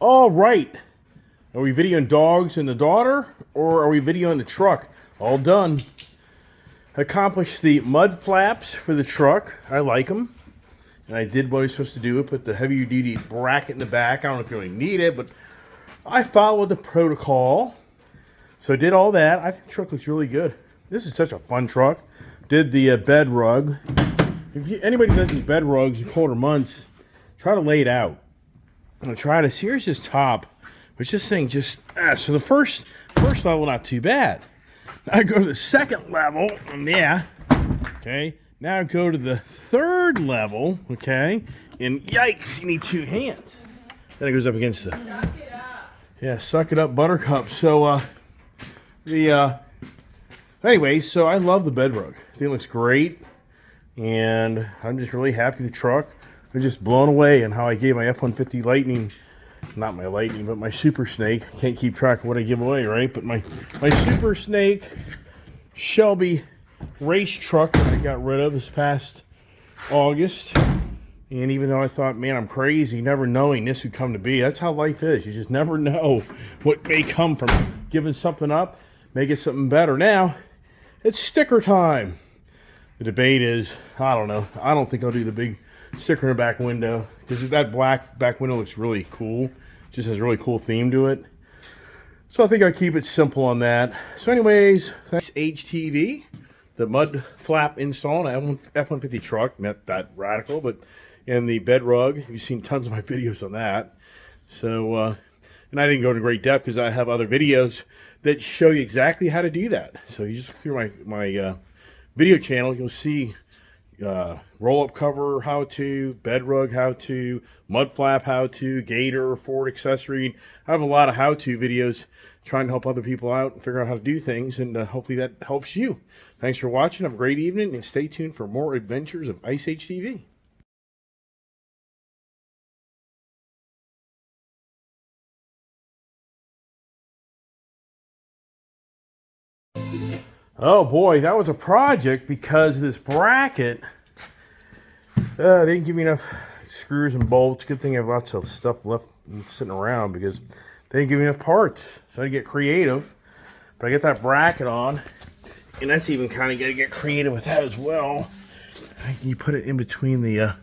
All right. Are we videoing dogs and the daughter, or are we videoing the truck? All done. Accomplished the mud flaps for the truck. I like them. And I did what I was supposed to do. I put the heavier duty bracket in the back. I don't know if you really need it, but I followed the protocol. So I did all that. I think the truck looks really good. This is such a fun truck. Did the bed rug. If anybody does these bed rugs in colder months, try to lay it out. I'm going to try to, here's this top, which this thing just, so the first level, not too bad. Now I go to the second level, and okay. Now I go to the third level, okay, and yikes, you need two hands. Then it goes up against the, suck it up. Yeah, suck it up, buttercup. So, anyway, so I love the bed rug. I think it looks great, and I'm just really happy with the truck. I'm just blown away on how I gave my F-150 Lightning, not my Lightning, but my Super Snake. I can't keep track of what I give away, right? But my Super Snake Shelby race truck that I got rid of this past August. And even though I thought, man, I'm crazy, never knowing this would come to be. That's how life is. You just never know what may come from giving something up, make it something better. Now, it's sticker time. The debate is, I don't know. I don't think I'll do the big sticker in the back window, because that black back window looks really cool. Just has a really cool theme to it. So I think I'll keep it simple on that. So anyways, thanks HTV. The mud flap install on F-150 truck, not that radical, but in the bed rug, you've seen tons of my videos on that. So, and I didn't go into great depth because I have other videos that show you exactly how to do that. So you just look through my video channel, you'll see roll-up cover how-to, bed rug how-to, mud flap how-to, gator, Ford accessory. I have a lot of how-to videos trying to help other people out and figure out how to do things, and hopefully that helps you. Thanks for watching. Have a great evening, and stay tuned for more adventures of Ice HTV. Oh boy, that was a project because this bracket, they didn't give me enough screws and bolts. Good thing I have lots of stuff left sitting around because they didn't give me enough parts. So I had to get creative. But I get that bracket on, and that's even kind of got to get creative with that as well. You put it in between the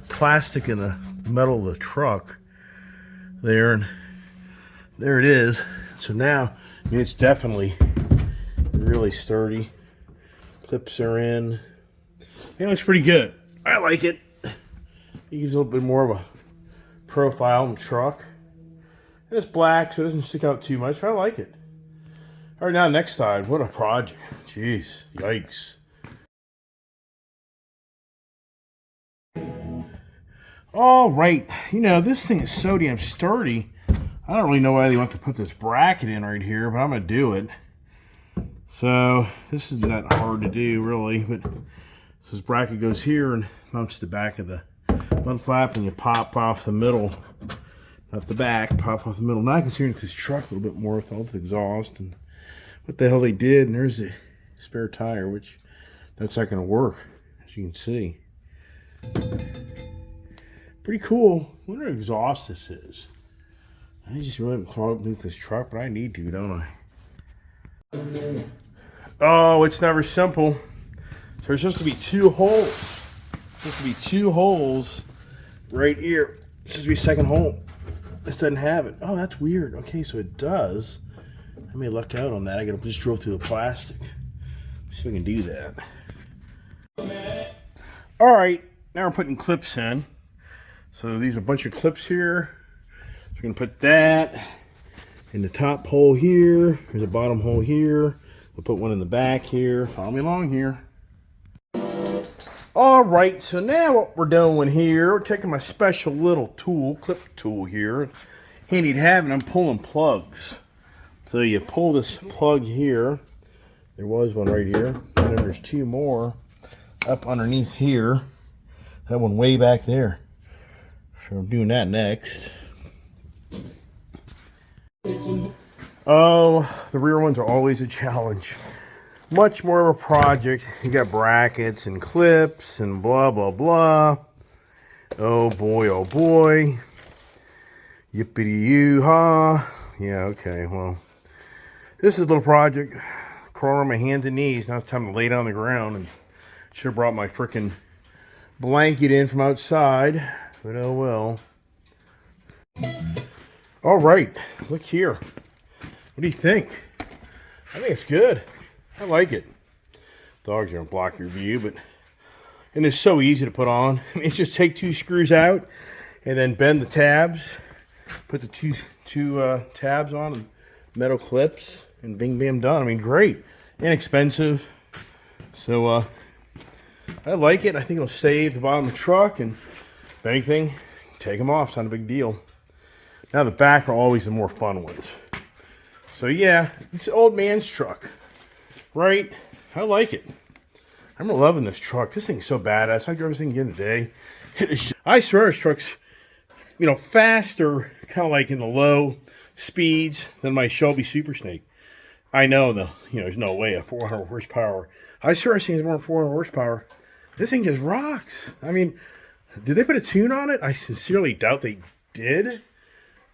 plastic and the metal of the truck there, and there it is. So now, I mean, it's definitely really sturdy. Clips are in. It looks pretty good. I like it. It gives a little bit more of a profile in the truck. And it's black, so it doesn't stick out too much, but I like it. All right, now next side. What a project. Jeez. Yikes. All right. You know, this thing is so damn sturdy. I don't really know why they want to put this bracket in right here, but I'm going to do it. So, this is not hard to do, really, but this bracket goes here and mounts the back of the mud flap, and you pop off the middle, not the back, pop off the middle. Now I can see into this truck a little bit more with all the exhaust and what the hell they did. And there's the spare tire, which that's not going to work, as you can see. Pretty cool. I wonder what exhaust this is. I just really haven't crawled beneath this truck, but I need to, don't I? Oh, it's never simple. So there's supposed to be two holes. There's supposed to be two holes right here. It's supposed to be a second hole. This doesn't have it. Oh, that's weird. Okay, so it does. I may luck out on that. I gotta just drill through the plastic. See if I can do that. All right, now we're putting clips in. So these are a bunch of clips here. So we're gonna put that in the top hole here. There's a bottom hole here. We'll put one in the back here. Follow me along here. All right, so now what we're doing here, we're taking my special little tool, clip tool here. Handy to have, and I'm pulling plugs. So you pull this plug here. There was one right here. And then there's two more up underneath here. That one way back there. So I'm doing that next. Oh, the rear ones are always a challenge. Much more of a project. You got brackets and clips and blah, blah, blah. Oh boy, oh boy. Yippity-yoo-ha. Yeah, okay, well. This is a little project. Crawling on my hands and knees. Now it's time to lay down on the ground. And should have brought my freaking blanket in from outside. But oh well. Alright, look here. What do you think? I think it's good. I like it. Dogs are going to block your view, but... And it's so easy to put on. It's just take 2 screws out and then bend the tabs. Put the two tabs on and metal clips and bing bam done. I mean, great. Inexpensive. So, I like it. I think it'll save the bottom of the truck, and if anything, take them off. It's not a big deal. Now the back are always the more fun ones. So yeah, it's an old man's truck, right? I like it. I'm loving this truck. This thing's so badass. I drove this thing again today. I swear this truck's, you know, faster, kind of like in the low speeds than my Shelby Super Snake. I know there's no way a 400 horsepower. I swear this thing's more than 400 horsepower. This thing just rocks. I mean, did they put a tune on it? I sincerely doubt they did.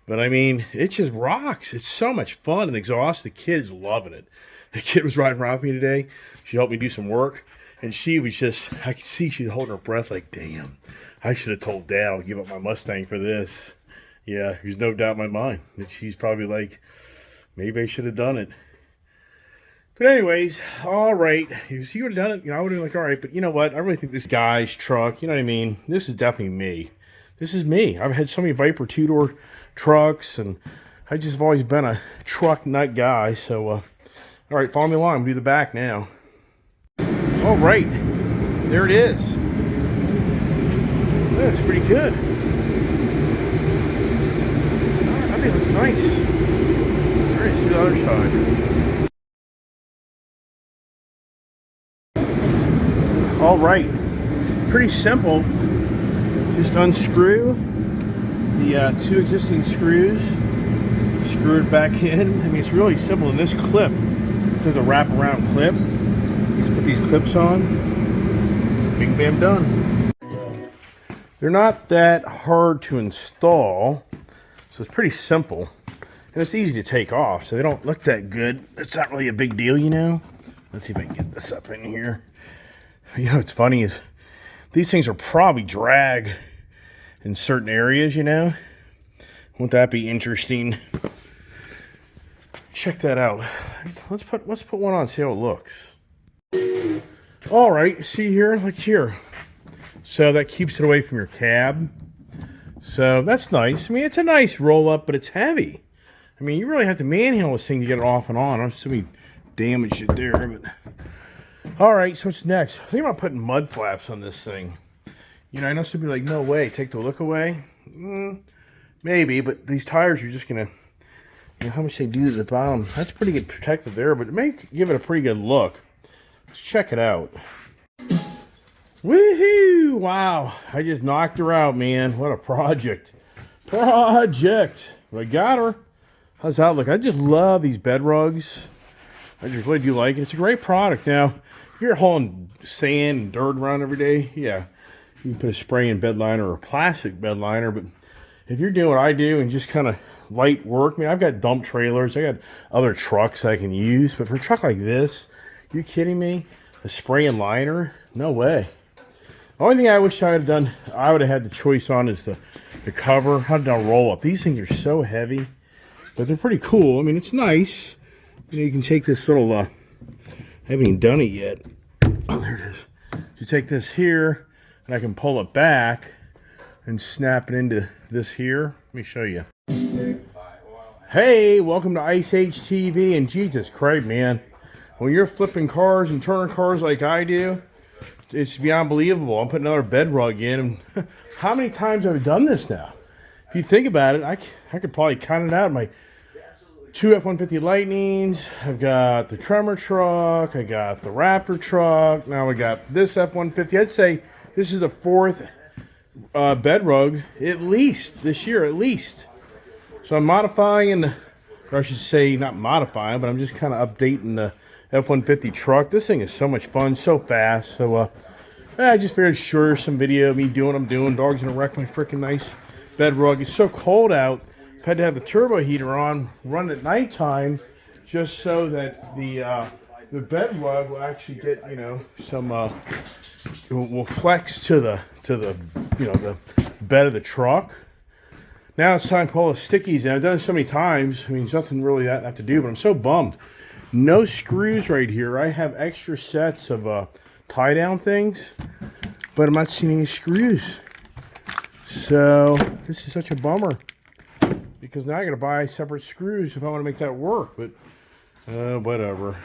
But I mean, it just rocks. It's so much fun and exhaust. The kid's loving it. The kid was riding around with me today. She helped me do some work. And she was just, I could see she was holding her breath like, damn, I should have told Dad I'll give up my Mustang for this. Yeah, there's no doubt in my mind that she's probably like, maybe I should have done it. But anyways, all right. If she would have done it, I would have been like, all right. But you know what? I really think this guy's truck, you know what I mean? This is definitely me. This is me. I've had so many Viper 2-door trucks, and I just have always been a truck nut guy. So, all right, follow me along. I'm going to do the back now. All right. There it is. That's pretty good. I think it's nice. All right, see the other side. All right, pretty simple. Just unscrew the 2 existing screws, screw it back in. I mean, it's really simple. In this clip, it says a wraparound clip. Just put these clips on, bing bam done. They're not that hard to install, so it's pretty simple. And it's easy to take off, so they don't look that good. It's not really a big deal, you know. Let's see if I can get this up in here. You know what's funny is these things are probably drag in certain areas, you know. Won't that be interesting? Check that out. Let's put one on, see how it looks. All right, see here, like here. So that keeps it away from your cab. So that's nice. I mean, it's a nice roll up, but it's heavy. I mean, you really have to manhandle this thing to get it off and on. I don't see any damage it there, but... All right, so what's next? I think about putting mud flaps on this thing. You know, I know some people are like, no way, take the look away. Maybe, but these tires are just going to, you know, how much they do to the bottom. That's pretty good protected there, but it may give it a pretty good look. Let's check it out. Woohoo! Wow, I just knocked her out, man. What a project. But I got her. How's that look? I just love these bed rugs. I just really do like it. It's a great product. Now, if you're hauling sand and dirt around every day, yeah, you can put a spray in bed liner or a plastic bed liner. But if you're doing what I do and just kind of light work, I mean, I've got dump trailers. I got other trucks I can use. But for a truck like this, you kidding me? A spray and liner? No way. The only thing I wish I would have done, I would have had the choice on is the cover. How did I roll up? These things are so heavy, but they're pretty cool. I mean, it's nice. You know, you can take this little, I haven't even done it yet. Oh, there it is. You take this here, and I can pull it back and snap it into this here. Let me show you. Hey, welcome to Ice Age TV, and Jesus Christ, man. When you're flipping cars and turning cars like I do, it's beyond believable. I'm putting another bed rug in. And how many times have I done this now? If you think about it, I could probably count it out. My 2 F-150 Lightnings. I've got the Tremor truck. I got the Raptor truck. Now I got this F-150. I'd say this is the 4th bed rug, at least, this year, at least. So I'm modifying, or I should say not modifying, but I'm just kind of updating the F-150 truck. This thing is so much fun, so fast. So I just figured sure some video of me doing what I'm doing. Dog's gonna wreck my freaking nice bed rug. It's so cold out. I've had to have the turbo heater on, run at nighttime, just so that the bed rug will actually get, you know, some will flex to the you know, the bed of the truck. Now it's time to pull the stickies in. I've done it so many times. I mean, there's nothing really that I have to do, but I'm so bummed. No screws right here. I have extra sets of tie down things, but I'm not seeing any screws. So this is such a bummer, because now I got to buy separate screws if I want to make that work. But whatever.